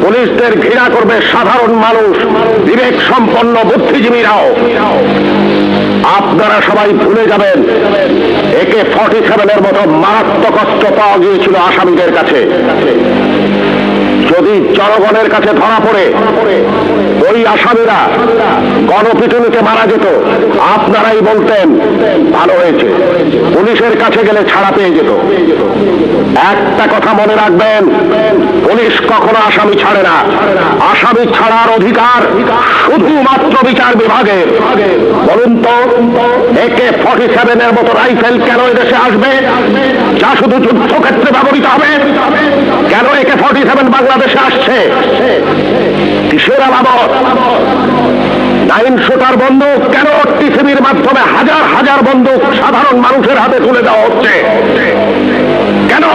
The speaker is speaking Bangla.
পুলিশদের ঘৃণা করবে সাধারণ মানুষ, বিবেক সম্পন্ন বুদ্ধিজীবীরাও। আপনারা সবাই ভুলে যাবেন AK-47 মতো মারাত্মক অস্ত্র পাওয়া গিয়েছিল আসামিদের কাছে। যদি জনগণের কাছে ধরা পড়ে ওই আসামিরা গণপিটুনিতে মারা যেত, আপনারাই বলতেন ভালো হয়েছে, পুলিশের কাছে গেলে ছাড়া পেয়ে যেত। একটা কথা মনে রাখবেন, পুলিশ কখনো আসামি ছাড়ে না। আসামি ছাড়ার অধিকার শুধুমাত্র বিচার বিভাগের। বলুন তো, AK-47 মতো রাইফেল কেন এদেশে আসবে, যা শুধু যুদ্ধক্ষেত্রে ব্যবহৃত হবে? কেন AK-47 বাংলাদেশে আসছে? কিসের আলামত? 9 শুটার বন্দুক কেন টিসিবির মাধ্যমে হাজার হাজার বন্দুক সাধারণ মানুষের হাতে তুলে দেওয়া হচ্ছে? কেন?